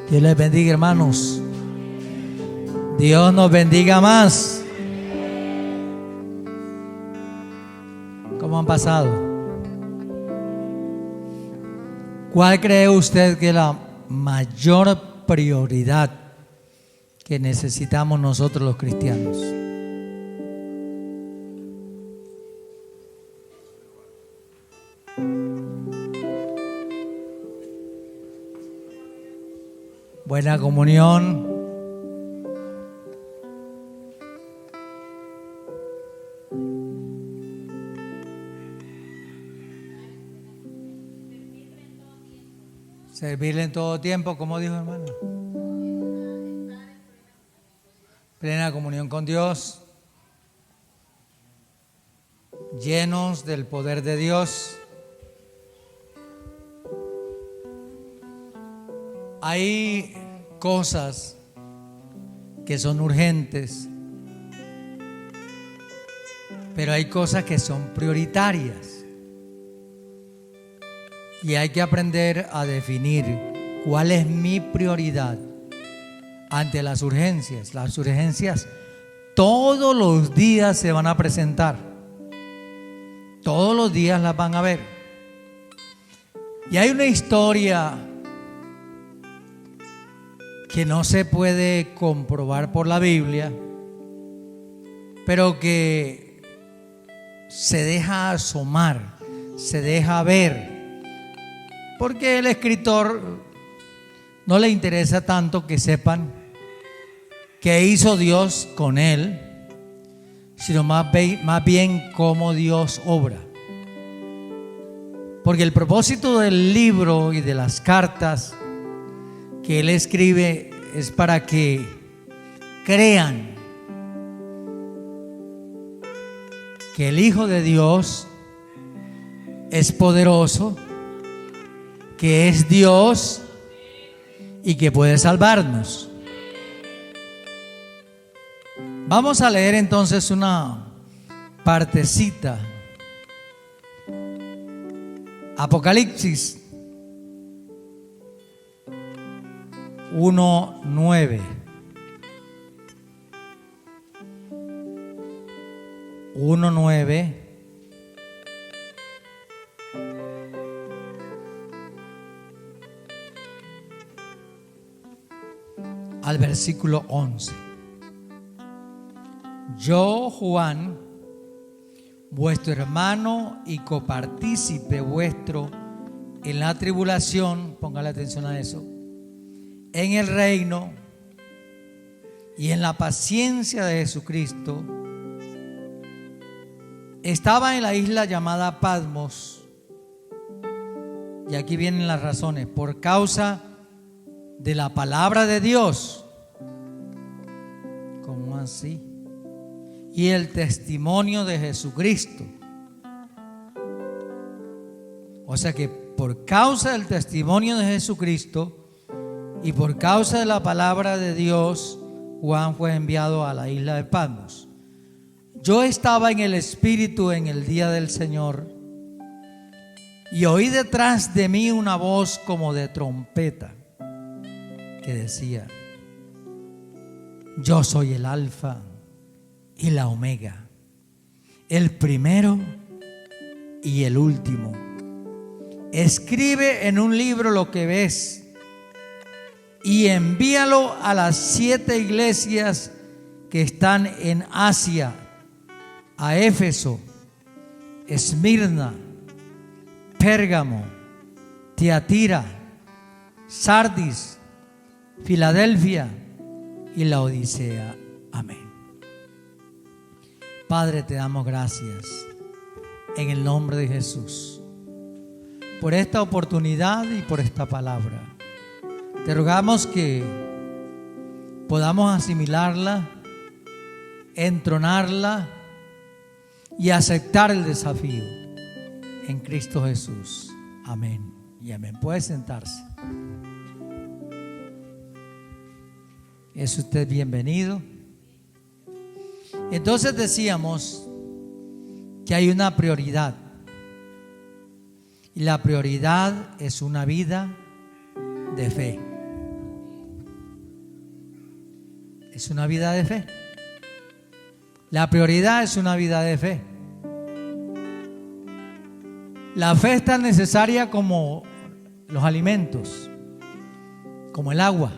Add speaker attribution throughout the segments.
Speaker 1: Dios les bendiga, hermanos. Dios nos bendiga más. ¿Cómo han pasado? ¿Cuál cree usted que es la mayor prioridad que necesitamos nosotros los cristianos? Buena comunión. Servirle en todo tiempo, como dijo hermano. Plena comunión con Dios. Llenos del poder de Dios. Hay cosas que son urgentes, pero hay cosas que son prioritarias. Y hay que aprender a definir cuál es mi prioridad ante las urgencias. Las urgencias todos los días se van a presentar. Todos los días las van a ver. Y hay una historia que no se puede comprobar por la Biblia, pero que se deja asomar, se deja ver, porque el escritor no le interesa tanto que sepan qué hizo Dios con él, sino más bien cómo Dios obra. Porque el propósito del libro y de las cartas que él escribe es para que crean que el Hijo de Dios es poderoso, que es Dios y que puede salvarnos. Vamos a leer entonces una partecita. Apocalipsis 1:9. 1:9. Al versículo 11. Yo, Juan, vuestro hermano y copartícipe vuestro en la tribulación, póngale atención a eso, en el reino y en la paciencia de Jesucristo, estaba en la isla llamada Patmos. Y aquí vienen las razones: por causa de la palabra de Dios. ¿Cómo así? Y el testimonio de Jesucristo. O sea que por causa del testimonio de Jesucristo y por causa de la palabra de Dios, Juan fue enviado a la isla de Patmos. Yo estaba en el Espíritu en el día del Señor y oí detrás de mí una voz como de trompeta que decía: yo soy el Alfa y la Omega, el primero y el último. Escribe en un libro lo que ves y envíalo a las 7 iglesias que están en Asia: a Éfeso, Esmirna, Pérgamo, Tiatira, Sardis, Filadelfia y Laodicea. Amén. Padre, te damos gracias en el nombre de Jesús por esta oportunidad y por esta palabra. Te rogamos que podamos asimilarla, entronarla y aceptar el desafío en Cristo Jesús. Amén y amén. Puede sentarse. Es usted bienvenido. Entonces decíamos que hay una prioridad, y la prioridad es una vida de fe. es una vida de fe. La prioridad es una vida de fe. La fe es tan necesaria como los alimentos, como el agua,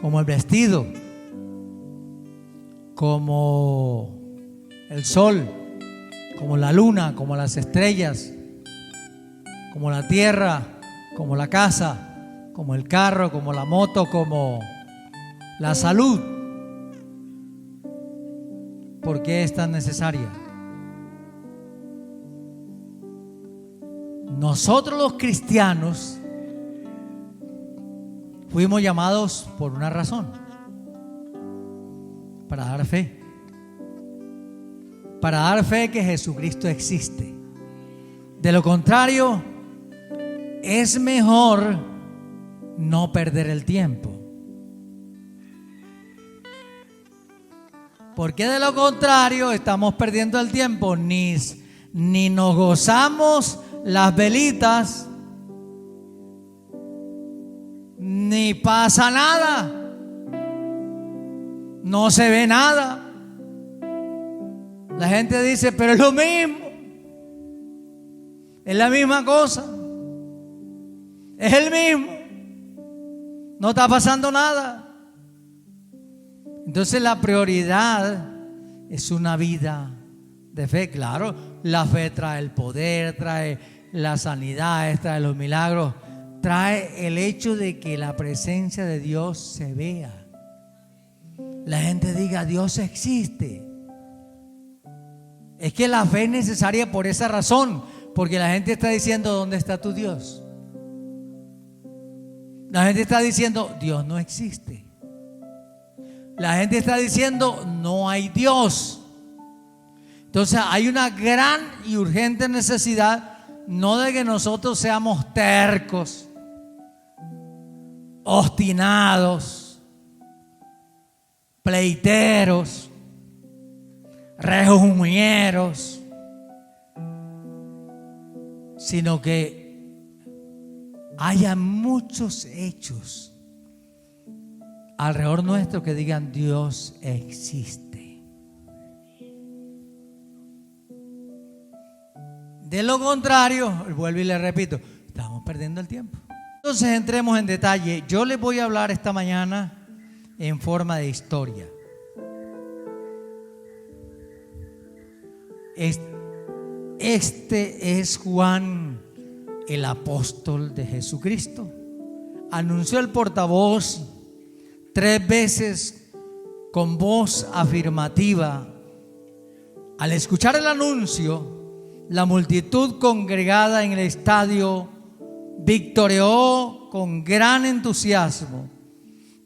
Speaker 1: como el vestido, como el sol, como la luna, como las estrellas, como la tierra, como la casa, como el carro, como la moto, como la salud. ¿Por qué es tan necesaria? Nosotros los cristianos fuimos llamados por una razón: para dar fe. Para dar fe que Jesucristo existe. De lo contrario, es mejor no perder el tiempo. Porque de lo contrario estamos perdiendo el tiempo. Ni nos gozamos las velitas, ni pasa nada, no se ve nada. La gente dice, pero es lo mismo, es la misma cosa, es el mismo, no está pasando nada. Entonces la prioridad es una vida de fe. Claro, la fe trae el poder, trae la sanidad, trae los milagros, trae el hecho de que la presencia de Dios se vea. La gente diga, Dios existe. Es que la fe es necesaria por esa razón, porque la gente está diciendo, ¿dónde está tu Dios? La gente está diciendo, Dios no existe. La gente está diciendo, no hay Dios. Entonces hay una gran y urgente necesidad, no de que nosotros seamos tercos, obstinados, pleiteros, rejuñeros, sino que haya muchos hechos alrededor nuestro que digan, Dios existe. De lo contrario, vuelvo y le repito, estamos perdiendo el tiempo. Entonces entremos en detalle. Yo les voy a hablar esta mañana en forma de historia. Este es Juan, el apóstol de Jesucristo. Anunció el portavoz 3 veces con voz afirmativa. Al escuchar el anuncio, la multitud congregada en el estadio victorió con gran entusiasmo.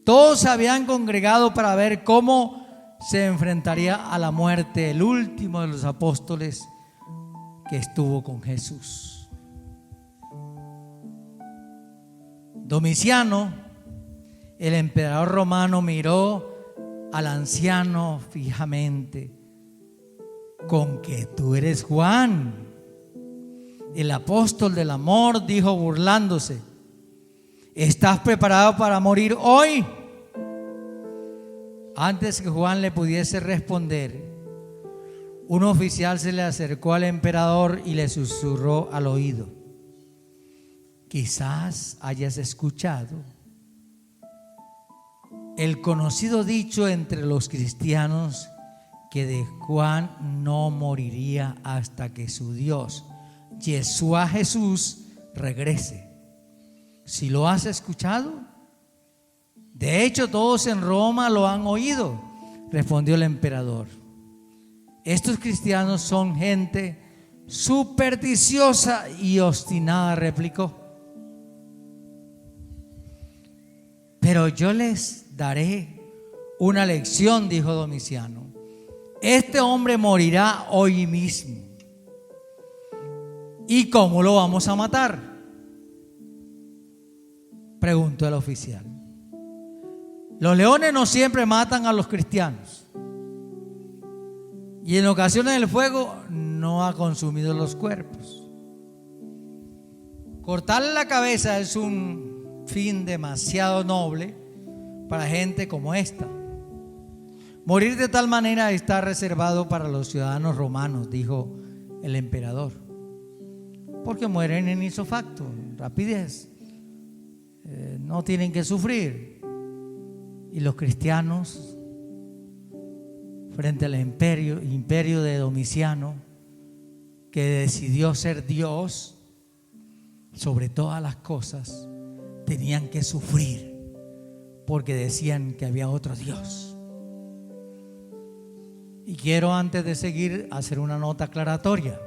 Speaker 1: Todos se habían congregado para ver cómo se enfrentaría a la muerte el último de los apóstoles que estuvo con Jesús. Domiciano, el emperador romano, miró al anciano fijamente. ¿Con que tú eres Juan, el apóstol del amor?, dijo burlándose. ¿Estás preparado para morir hoy? Antes que Juan le pudiese responder, un oficial se le acercó al emperador y le susurró al oído: quizás hayas escuchado el conocido dicho entre los cristianos que de Juan no moriría hasta que su Dios, Yeshua Jesús, regrese. ¿Si lo has escuchado? De hecho, todos en Roma lo han oído, respondió el emperador. Estos cristianos son gente supersticiosa y obstinada, replicó. Pero yo les daré una lección, dijo Domiciano. Este hombre morirá hoy mismo. ¿Y cómo lo vamos a matar?, preguntó el oficial. Los leones no siempre matan a los cristianos, y en ocasiones el fuego no ha consumido los cuerpos. Cortarle la cabeza es un fin demasiado noble para gente como esta. Morir de tal manera está reservado para los ciudadanos romanos, dijo el emperador, porque mueren en ipso facto, rapidez, no tienen que sufrir. Y los cristianos, frente al imperio de Domiciano, que decidió ser Dios sobre todas las cosas, tenían que sufrir porque decían que había otro Dios. Y quiero, antes de seguir, hacer una nota aclaratoria.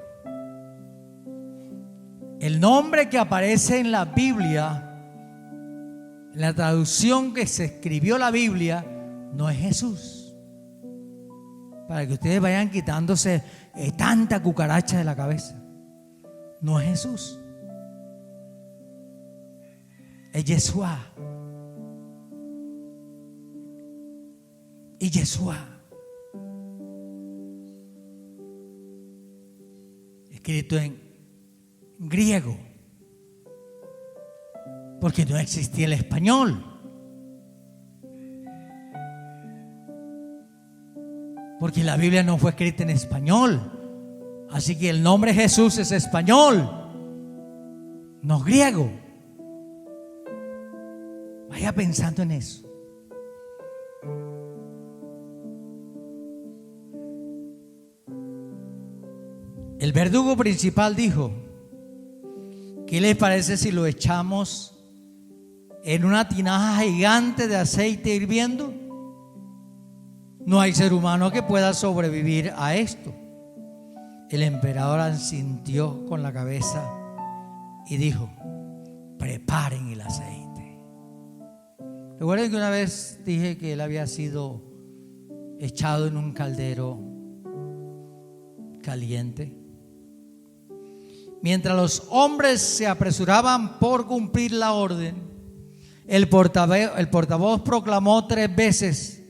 Speaker 1: El nombre que aparece en la Biblia, en la traducción que se escribió la Biblia, no es Jesús. Para que ustedes vayan quitándose tanta cucaracha de la cabeza. No es Jesús. Es Yeshua. Y Yeshua, escrito en griego, porque no existía el español. Porque la Biblia no fue escrita en español. Así que el nombre Jesús es español, no griego. Vaya pensando en eso. El verdugo principal dijo: ¿qué les parece si lo echamos en una tinaja gigante de aceite hirviendo? No hay ser humano que pueda sobrevivir a esto. El emperador asintió con la cabeza y dijo: preparen el aceite. Recuerden que una vez dije que él había sido echado en un caldero caliente. Mientras los hombres se apresuraban por cumplir la orden, el portavoz proclamó 3 veces: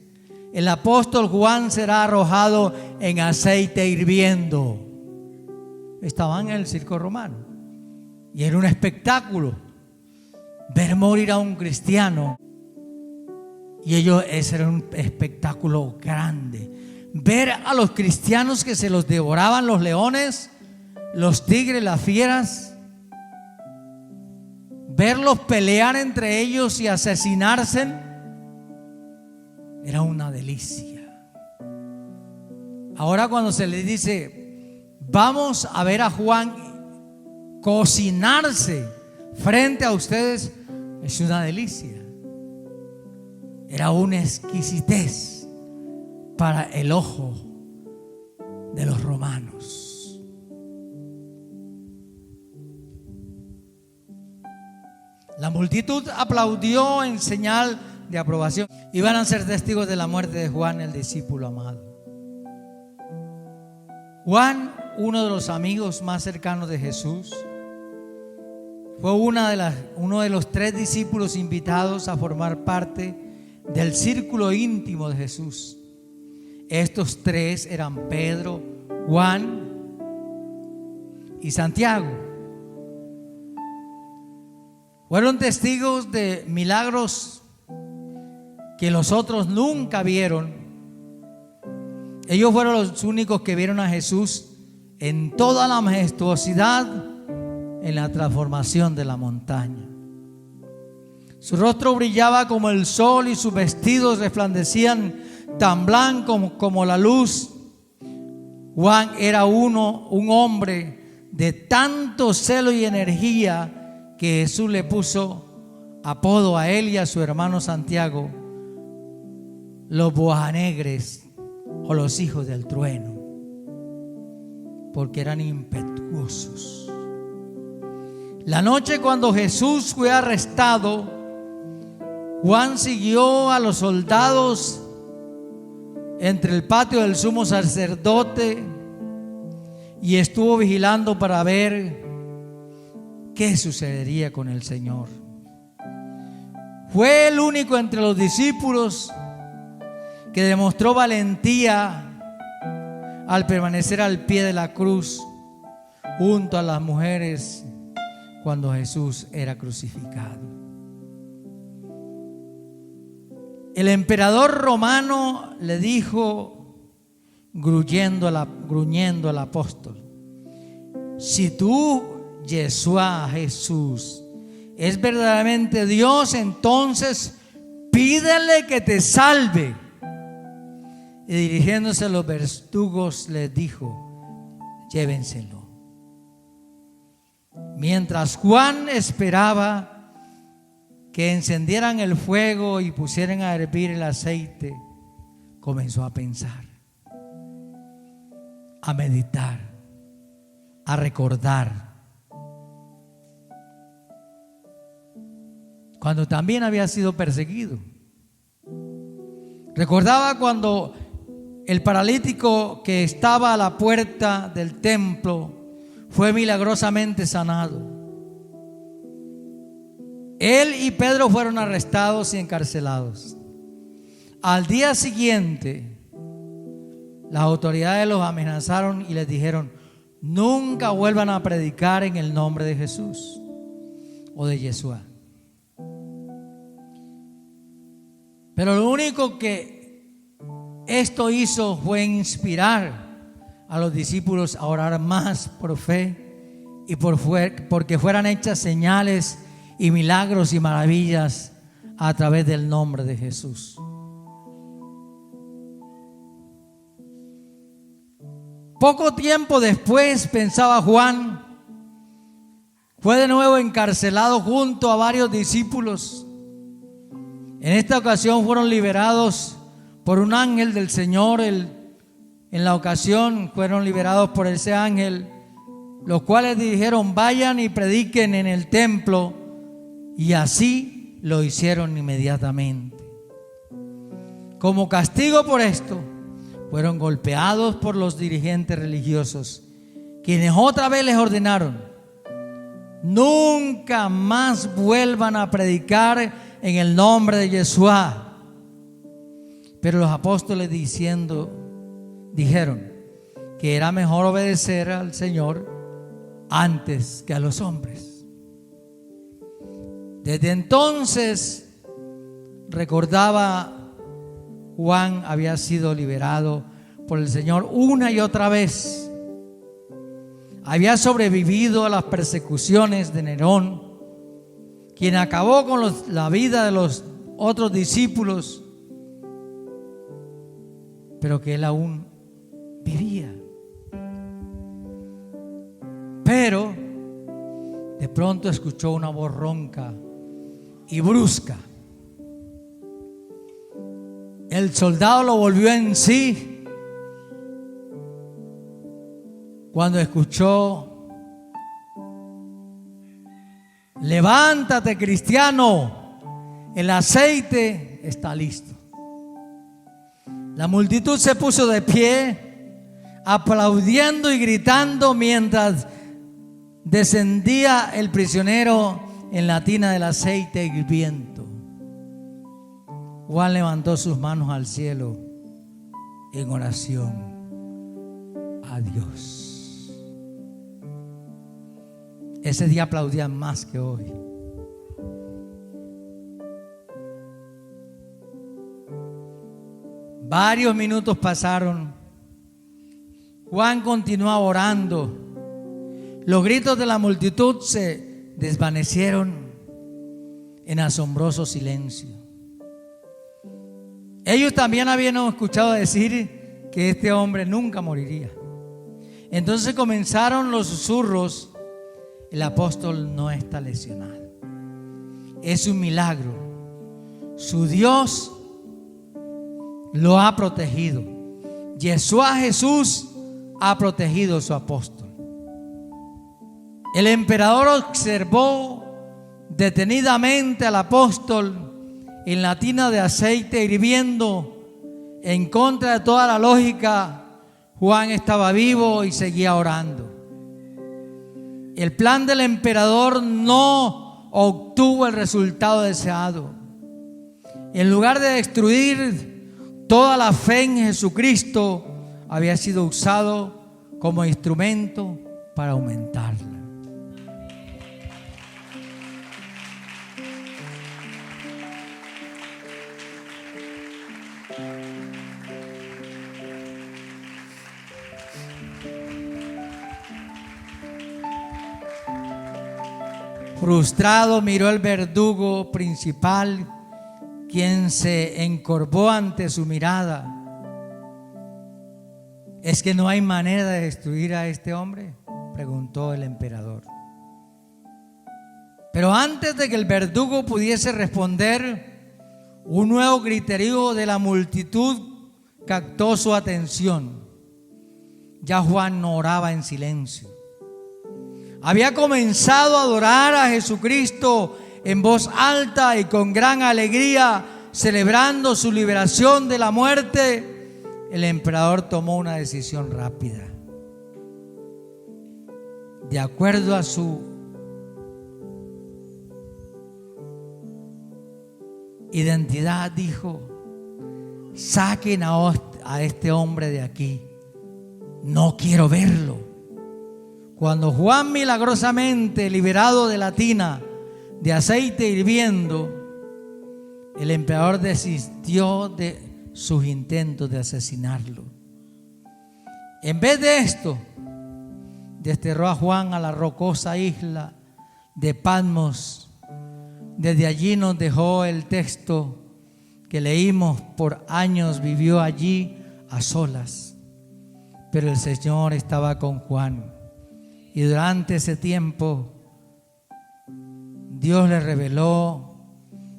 Speaker 1: el apóstol Juan será arrojado en aceite hirviendo. Estaban en el circo romano y era un espectáculo ver morir a un cristiano. Y ese era un espectáculo grande. Ver a los cristianos que se los devoraban los leones, los tigres, las fieras. Verlos pelear entre ellos y asesinarse era una delicia. Ahora, cuando se les dice: vamos a ver a Juan cocinarse frente a ustedes, es una delicia. Era una exquisitez para el ojo de los romanos. La multitud aplaudió en señal de aprobación. Iban a ser testigos de la muerte de Juan, el discípulo amado. Juan, uno de los amigos más cercanos de Jesús, fue uno de los 3 discípulos invitados a formar parte del círculo íntimo de Jesús. Estos 3 eran Pedro, Juan y Santiago. Fueron testigos de milagros que los otros nunca vieron. Ellos fueron los únicos que vieron a Jesús en toda la majestuosidad, en la transformación de la montaña. Su rostro brillaba como el sol y sus vestidos resplandecían tan blanco como la luz. Juan era un hombre de tanto celo y energía que Jesús le puso apodo a él y a su hermano Santiago: los boanerges, o los hijos del trueno, porque eran impetuosos. La noche cuando Jesús fue arrestado, Juan siguió a los soldados entre el patio del sumo sacerdote y estuvo vigilando para ver qué sucedería con el Señor. Fue el único entre los discípulos que demostró valentía al permanecer al pie de la cruz junto a las mujeres cuando Jesús era crucificado. El emperador romano le dijo, gruñendo al apóstol: si tú, Yeshua, Jesús, es verdaderamente Dios, entonces pídele que te salve. Y dirigiéndose a los verdugos les dijo: llévenselo. Mientras Juan esperaba que encendieran el fuego y pusieran a hervir el aceite, comenzó a pensar, a meditar, a recordar, cuando también había sido perseguido. Recordaba cuando el paralítico que estaba a la puerta del templo fue milagrosamente sanado. Él y Pedro fueron arrestados y encarcelados. Al día siguiente, las autoridades los amenazaron y les dijeron: nunca vuelvan a predicar en el nombre de Jesús o de Yeshua. Pero lo único que esto hizo fue inspirar a los discípulos a orar más por fe y porque fueran hechas señales y milagros y maravillas a través del nombre de Jesús. Poco tiempo después, pensaba Juan, fue de nuevo encarcelado junto a varios discípulos. En esta ocasión fueron liberados por un ángel del Señor. En la ocasión fueron liberados por ese ángel, los cuales dijeron: vayan y prediquen en el templo. Y así lo hicieron inmediatamente. Como castigo por esto, fueron golpeados por los dirigentes religiosos, quienes otra vez les ordenaron: nunca más vuelvan a predicar en el nombre de Yeshua. Pero los apóstoles dijeron que era mejor obedecer al Señor antes que a los hombres. Desde entonces, recordaba, Juan había sido liberado por el Señor una y otra vez. Había sobrevivido a las persecuciones de Nerón, quien acabó con la vida de los otros discípulos, pero que él aún vivía. Pero de pronto escuchó una voz ronca y brusca. El soldado lo volvió en sí cuando escuchó: levántate, cristiano, el aceite está listo. La multitud se puso de pie, aplaudiendo y gritando mientras descendía el prisionero en la tina del aceite hirviendo. Juan levantó sus manos al cielo en oración a Dios. Ese día aplaudían más que hoy. Varios minutos pasaron. Juan continuaba orando. Los gritos de la multitud se desvanecieron en asombroso silencio. Ellos también habían escuchado decir que este hombre nunca moriría. Entonces comenzaron los susurros: el apóstol no está lesionado, es un milagro, su Dios lo ha protegido, Yeshua Jesús ha protegido a su apóstol. El emperador observó detenidamente al apóstol en la tina de aceite hirviendo. En contra de toda la lógica, Juan estaba vivo y seguía orando. El plan del emperador no obtuvo el resultado deseado. En lugar de destruir toda la fe en Jesucristo, había sido usado como instrumento para aumentarla. Frustrado miró el verdugo principal, quien se encorvó ante su mirada. ¿Es que no hay manera de destruir a este hombre?, preguntó el emperador. Pero antes de que el verdugo pudiese responder, un nuevo griterío de la multitud captó su atención. Ya Juan no oraba en silencio. Había comenzado a adorar a Jesucristo en voz alta y con gran alegría, celebrando su liberación de la muerte. El emperador tomó una decisión rápida. De acuerdo a su identidad, dijo: saquen a este hombre de aquí, no quiero verlo. Cuando Juan, milagrosamente liberado de la tina de aceite hirviendo, el emperador desistió de sus intentos de asesinarlo. En vez de esto, desterró a Juan a la rocosa isla de Patmos. Desde allí nos dejó el texto que leímos. Por años vivió allí a solas, pero el Señor estaba con Juan, y durante ese tiempo Dios le reveló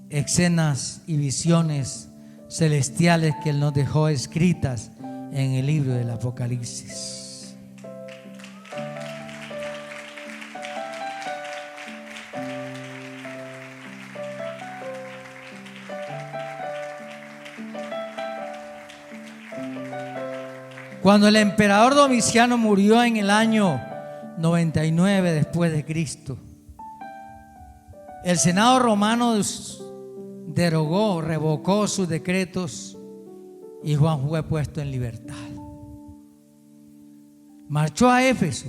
Speaker 1: escenas y visiones celestiales que Él nos dejó escritas en el libro del Apocalipsis. Cuando el emperador Domiciano murió en el año 99 después de Cristo, el Senado romano revocó sus decretos y Juan fue puesto en libertad. Marchó a Éfeso,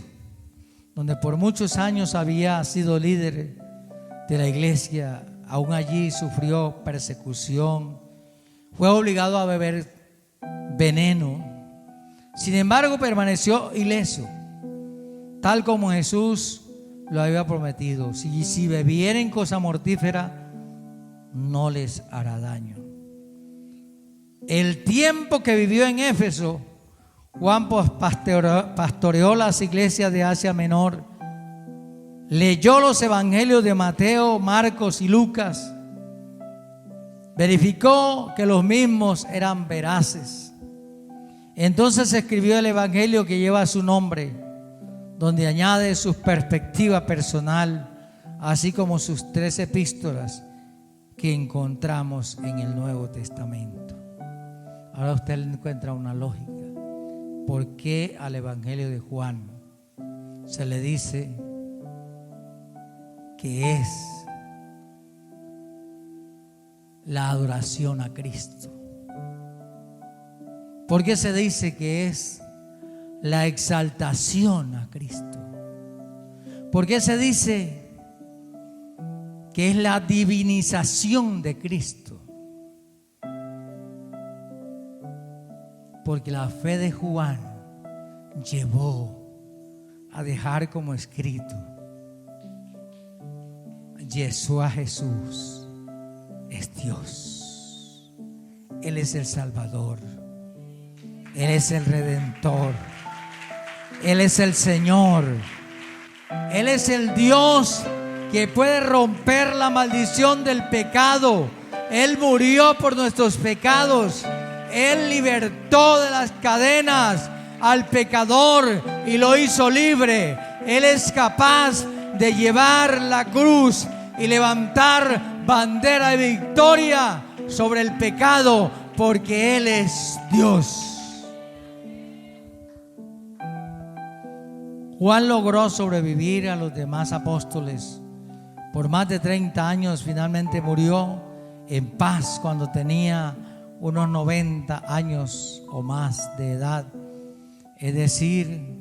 Speaker 1: donde por muchos años había sido líder de la iglesia. Aún allí sufrió persecución, fue obligado a beber veneno. Sin embargo, permaneció ileso, tal como Jesús lo había prometido: si bebieren cosa mortífera, no les hará daño. El tiempo que vivió en Éfeso, Juan pastoreó las iglesias de Asia Menor, leyó los evangelios de Mateo, Marcos y Lucas, verificó que los mismos eran veraces. Entonces escribió el evangelio que lleva su nombre, donde añade su perspectiva personal, así como sus 3 epístolas que encontramos en el Nuevo Testamento. Ahora usted encuentra una lógica. ¿Por qué al evangelio de Juan se le dice que es la adoración a Cristo? ¿Por qué se dice que es la exaltación a Cristo? ¿Por qué se dice que es la divinización de Cristo? Porque la fe de Juan llevó a dejar como escrito: Yeshua Jesús es Dios, Él es el Salvador, Él es el Redentor, Él es el Señor, Él es el Dios que puede romper la maldición del pecado. Él murió por nuestros pecados, Él libertó de las cadenas al pecador y lo hizo libre. Él es capaz de llevar la cruz y levantar bandera de victoria sobre el pecado, porque Él es Dios. Juan logró sobrevivir a los demás apóstoles por más de 30 años. Finalmente murió en paz cuando tenía unos 90 años o más de edad. Es decir,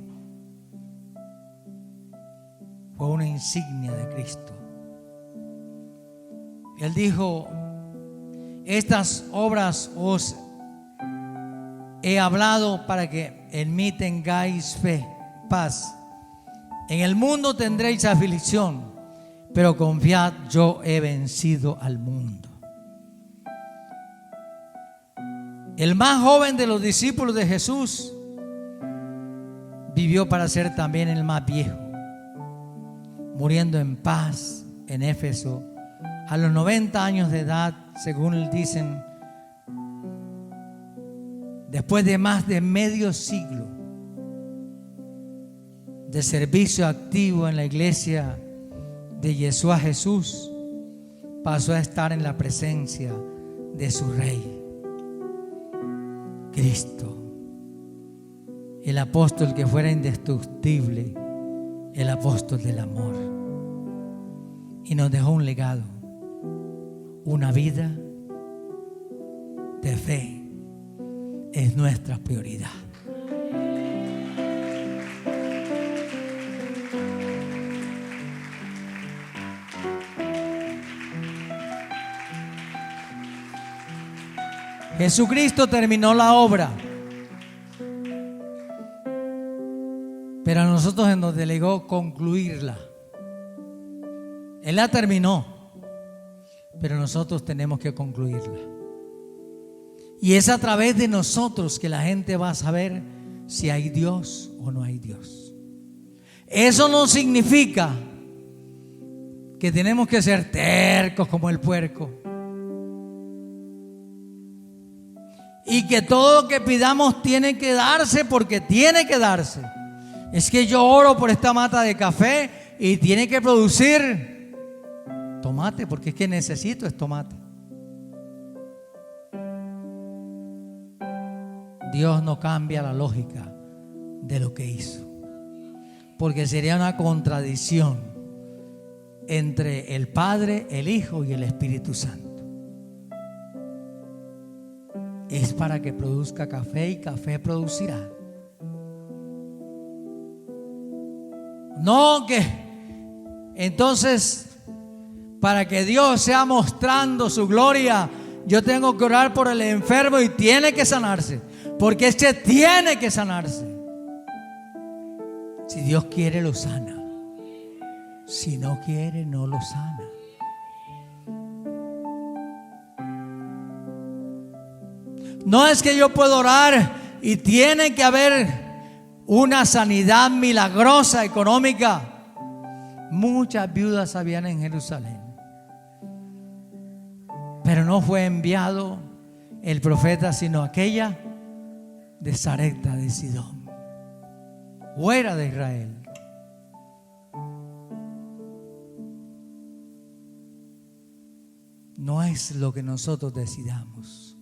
Speaker 1: fue una insignia de Cristo. Él dijo: estas obras os he hablado para que en mí tengáis paz. En el mundo tendréis aflicción, pero confiad, yo he vencido al mundo. El más joven de los discípulos de Jesús vivió para ser también el más viejo, muriendo en paz en Éfeso a los 90 años de edad, según dicen, después de más de medio siglo de servicio activo en la iglesia de Yeshua Jesús, pasó a estar en la presencia de su Rey, Cristo, el apóstol que fuera indestructible, el apóstol del amor, y nos dejó un legado, una vida de fe. Es nuestra prioridad. Jesucristo terminó la obra, pero a nosotros nos delegó concluirla. Él la terminó, pero nosotros tenemos que concluirla. Y es a través de nosotros que la gente va a saber si hay Dios o no hay Dios. Eso no significa que tenemos que ser tercos como el puerco y que todo lo que pidamos tiene que darse porque tiene que darse. Es que yo oro por esta mata de café y tiene que producir tomate porque es que necesito es tomate. Dios no cambia la lógica de lo que hizo, porque sería una contradicción entre el Padre, el Hijo y el Espíritu Santo. Es para que produzca café y café producirá. No que entonces para que Dios sea mostrando su gloria, yo tengo que orar por el enfermo y tiene que sanarse, porque este tiene que sanarse. Si Dios quiere lo sana, si no quiere no lo sana. No es que yo puedo orar y tiene que haber una sanidad milagrosa económica. Muchas viudas habían en Jerusalén, pero no fue enviado el profeta sino aquella de Sarepta de Sidón, fuera de Israel. No es lo que nosotros decidamos.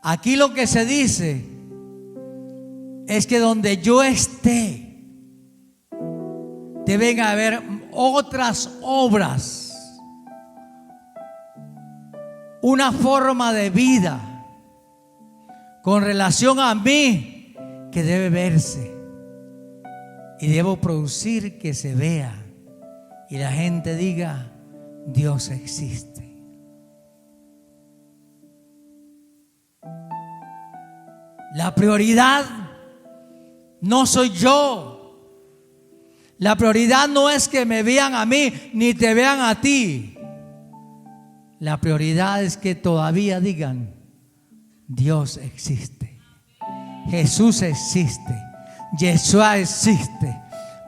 Speaker 1: Aquí lo que se dice es que donde yo esté deben haber otras obras, una forma de vida con relación a mí que debe verse y debo producir que se vea y la gente diga: Dios existe. La prioridad no soy yo. La prioridad no es que me vean a mí ni te vean a ti. La prioridad es que todavía digan: Dios existe, Jesús existe, Yeshua existe.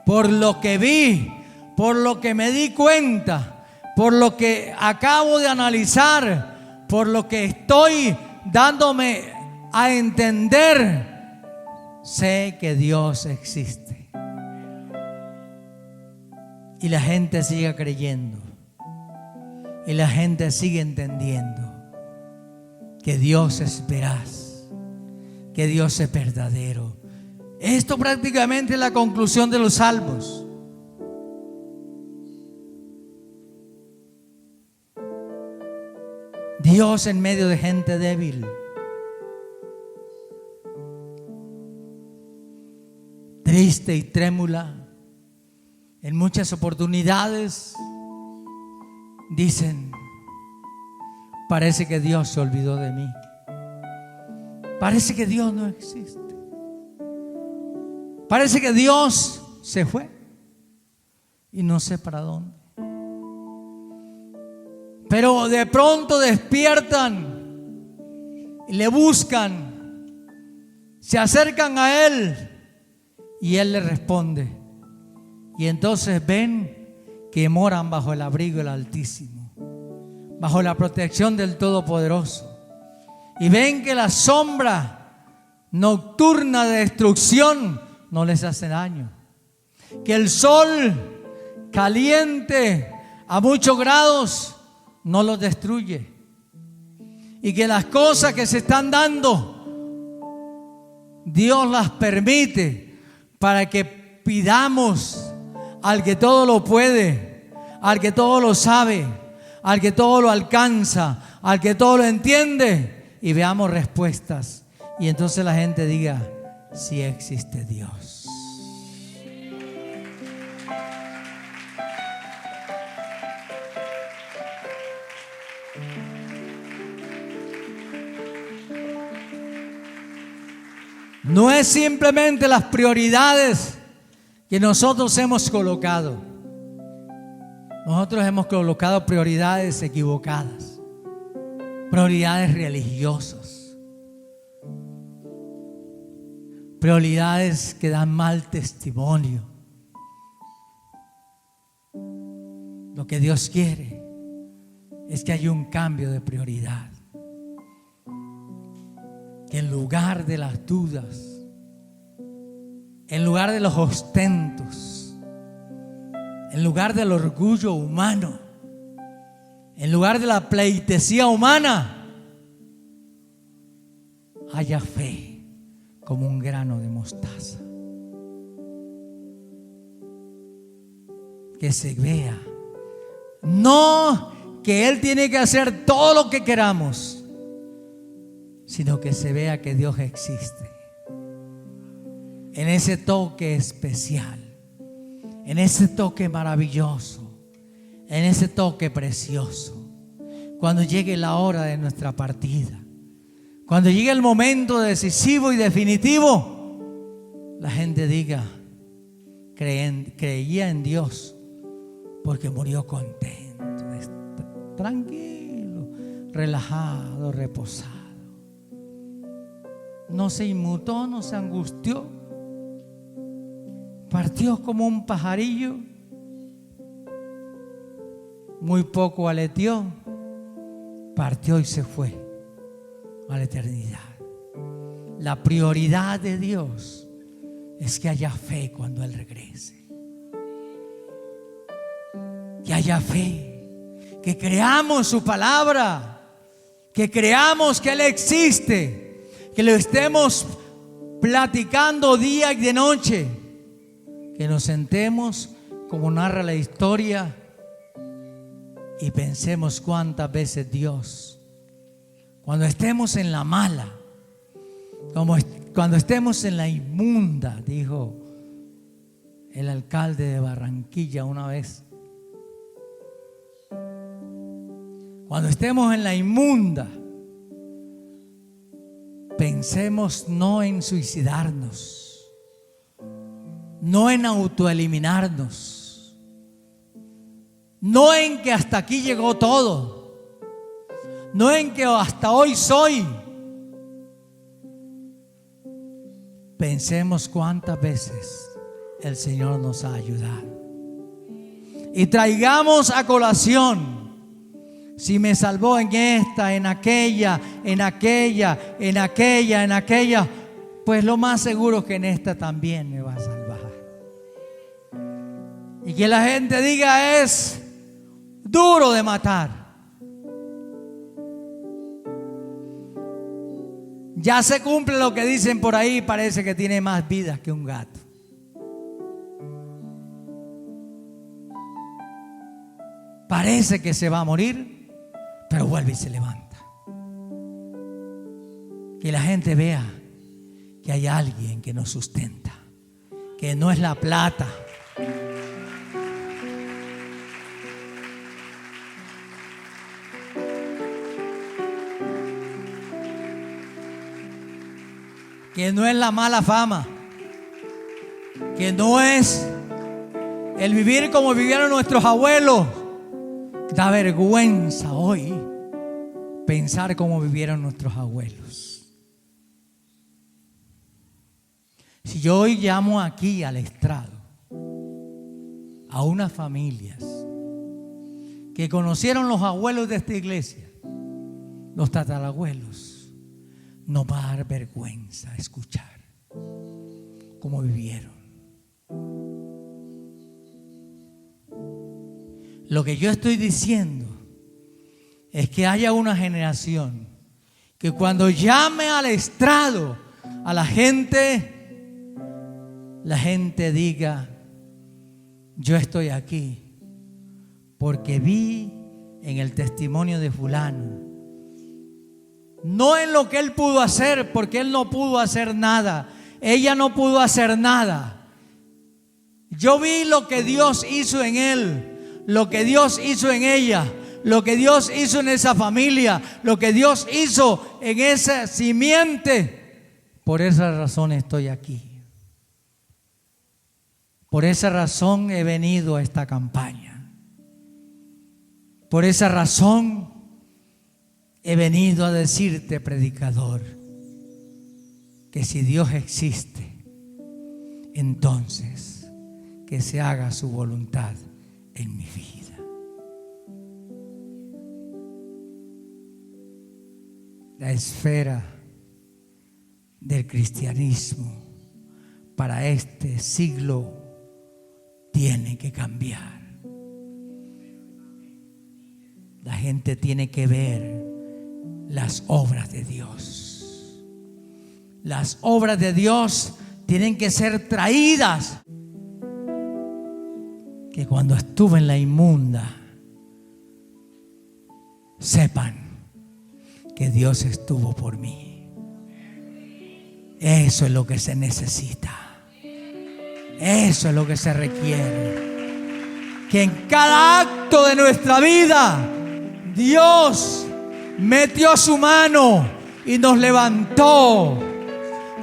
Speaker 1: Por lo que vi, por lo que me di cuenta, por lo que acabo de analizar, por lo que estoy dándome a entender, sé que Dios existe. Y la gente sigue creyendo. Y la gente sigue entendiendo que Dios es veraz, que Dios es verdadero. Esto prácticamente es la conclusión de los salmos. Dios en medio de gente débil. Triste y trémula. En muchas oportunidades dicen: parece que Dios se olvidó de mí. Parece que Dios no existe. Parece que Dios se fue y no sé para dónde. Pero de pronto despiertan y le buscan, se acercan a Él y Él les responde. Y entonces ven que moran bajo el abrigo del Altísimo, bajo la protección del Todopoderoso. Y ven que la sombra nocturna de destrucción no les hace daño. Que el sol caliente a muchos grados no los destruye. Y que las cosas que se están dando, Dios las permite para que pidamos al que todo lo puede, al que todo lo sabe, al que todo lo alcanza, al que todo lo entiende, y veamos respuestas. Y entonces la gente diga: sí existe Dios. No es simplemente las prioridades que nosotros hemos colocado. Nosotros hemos colocado prioridades equivocadas, prioridades religiosas, prioridades que dan mal testimonio. Lo que Dios quiere es que haya un cambio de prioridad. Que en lugar de las dudas, en lugar de los ostentos, en lugar del orgullo humano, en lugar de la pleitesía humana, haya fe como un grano de mostaza. Que se vea, no que Él tiene que hacer todo lo que queramos, sino que se vea que Dios existe. En ese toque especial, en ese toque maravilloso, en ese toque precioso. Cuando llegue la hora de nuestra partida, cuando llegue el momento decisivo y definitivo, la gente diga: creía en Dios porque murió contento, tranquilo, relajado, reposado. No se inmutó, no se angustió. Partió como un pajarillo. Muy poco aleteó. Partió y se fue a la eternidad. La prioridad de Dios es que haya fe cuando Él regrese. Que haya fe. Que creamos su palabra. Que creamos que Él existe. Que lo estemos platicando día y de noche. Que nos sentemos como narra la historia y pensemos cuántas veces Dios, cuando estemos en la mala, cuando estemos en la inmunda, dijo el alcalde de Barranquilla una vez, cuando estemos en la inmunda, pensemos no en suicidarnos, no en autoeliminarnos, no en que hasta aquí llegó todo, no en que hasta hoy soy. Pensemos cuántas veces el Señor nos ha ayudado y traigamos a colación: si me salvó en esta, en aquella, en aquella, en aquella, en aquella, pues lo más seguro es que en esta también me va a salvar. Y que la gente diga: es duro de matar. Ya se cumple lo que dicen por ahí, parece que tiene más vidas que un gato. Parece que se va a morir, pero vuelve y se levanta. Que la gente vea que hay alguien que nos sustenta, que no es la plata, que no es la mala fama, que no es el vivir como vivieron nuestros abuelos. Da vergüenza hoy pensar como vivieron nuestros abuelos. Si yo hoy llamo aquí al estrado a unas familias que conocieron los abuelos de esta iglesia, los tatarabuelos, nos va a dar vergüenza escuchar cómo vivieron. Lo que yo estoy diciendo es que haya una generación que cuando llame al estrado a la gente diga: yo estoy aquí porque vi en el testimonio de fulano, no en lo que él pudo hacer, porque él no pudo hacer nada, ella no pudo hacer nada. Yo vi lo que Dios hizo en él, lo que Dios hizo en ella, lo que Dios hizo en esa familia, lo que Dios hizo en esa simiente. Por esa razón estoy aquí. Por esa razón he venido a esta campaña. Por esa razón he venido a decirte, predicador, que si Dios existe, entonces que se haga su voluntad en mi vida. La esfera del cristianismo para este siglo tiene que cambiar. La gente tiene que ver las obras de Dios. Las obras de Dios tienen que ser traídas. Que cuando estuve en la inmunda, sepan que Dios estuvo por mí. Eso es lo que se necesita. Eso es lo que se requiere. Que en cada acto de nuestra vida Dios metió su mano y nos levantó.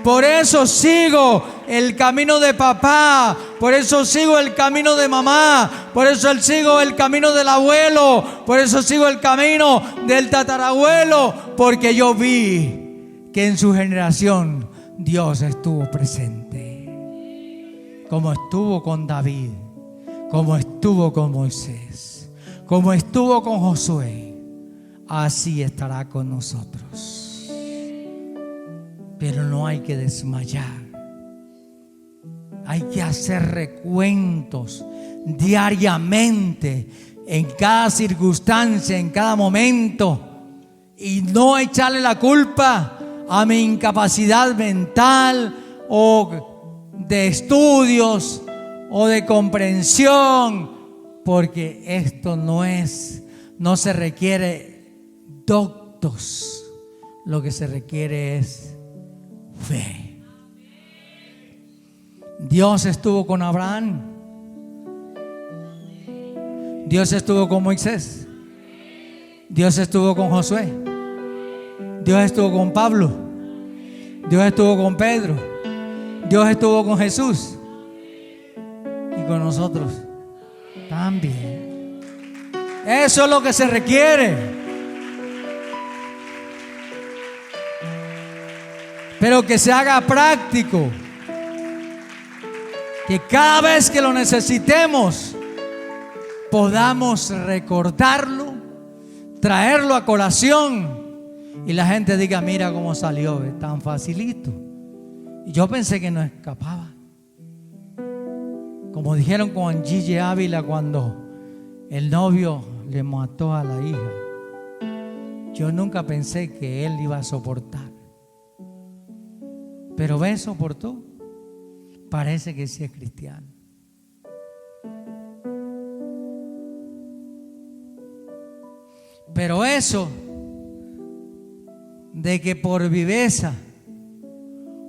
Speaker 1: Por eso sigo el camino de papá, por eso sigo el camino de mamá, por eso sigo el camino del abuelo, por eso sigo el camino del tatarabuelo, porque yo vi que en su generación Dios estuvo presente, como estuvo con David, como estuvo con Moisés, como estuvo con Josué, así estará con nosotros. Pero no hay que desmayar. Hay que hacer recuentos diariamente, en cada circunstancia, en cada momento, y no echarle la culpa a mi incapacidad mental o de estudios o de comprensión, porque esto no se requiere doctos, lo que se requiere es fe. Dios estuvo con Abraham. Dios estuvo con Moisés. Dios estuvo con Josué. Dios estuvo con Pablo. Dios estuvo con Pedro. Dios estuvo con Jesús. Y con nosotros también. Eso es lo que se requiere. Pero que se haga práctico. Que cada vez que lo necesitemos podamos recordarlo, traerlo a colación y la gente diga: mira cómo salió, es tan facilito. Y yo pensé que no escapaba. Como dijeron con Gigi Ávila cuando el novio le mató a la hija. Yo nunca pensé que él iba a soportar. Pero ve, soportó. Parece que sí es cristiano. Pero eso de que por viveza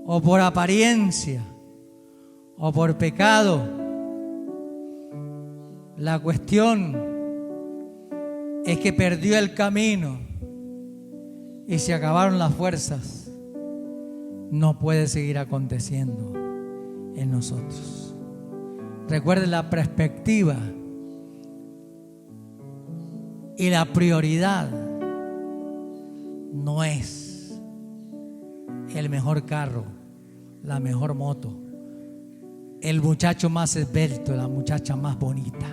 Speaker 1: o por apariencia o por pecado, la cuestión es que perdió el camino y se acabaron las fuerzas, no puede seguir aconteciendo en nosotros. Recuerde, la perspectiva y la prioridad no es el mejor carro, la mejor moto, el muchacho más esbelto, la muchacha más bonita.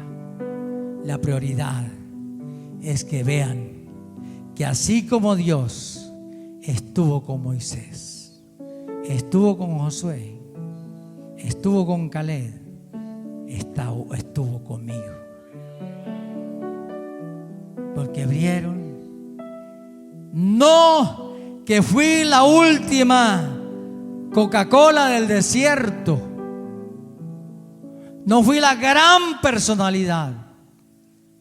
Speaker 1: La prioridad es que vean que así como Dios estuvo con Moisés, estuvo con Josué, estuvo con Caleb, estuvo conmigo. Porque vieron, no que fui la última Coca-Cola del desierto, no fui la gran personalidad,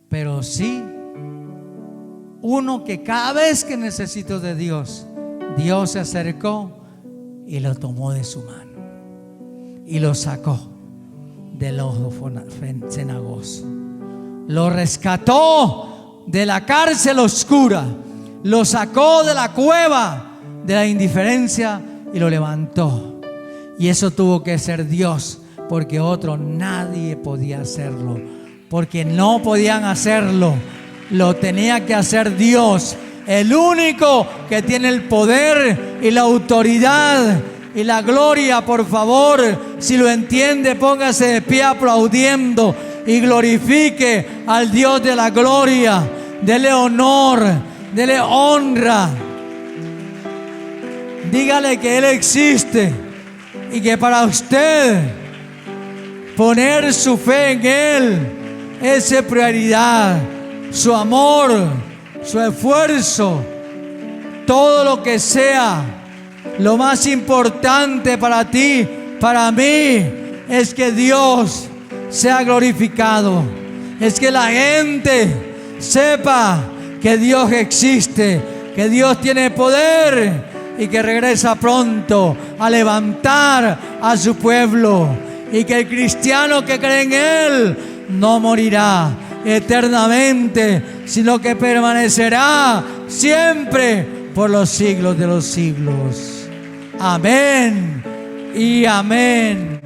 Speaker 1: pero sí uno que cada vez que necesito de Dios, Dios se acercó y lo tomó de su mano y lo sacó del ojo cenagoso, lo rescató de la cárcel oscura, lo sacó de la cueva de la indiferencia y lo levantó. Y eso tuvo que ser Dios, porque otro nadie podía hacerlo, porque no podían hacerlo. Lo tenía que hacer Dios, el único que tiene el poder y la autoridad y la gloria. Por favor, si lo entiende, póngase de pie aplaudiendo y glorifique al Dios de la gloria. Dele honor, dele honra. Dígale que Él existe y que para usted poner su fe en Él es prioridad. Su amor, su esfuerzo, todo lo que sea, lo más importante para ti, para mí, es que Dios sea glorificado, es que la gente sepa que Dios existe, que Dios tiene poder y que regresa pronto a levantar a su pueblo, y que el cristiano que cree en Él no morirá eternamente, sino que permanecerá siempre por los siglos de los siglos. Amén y amén.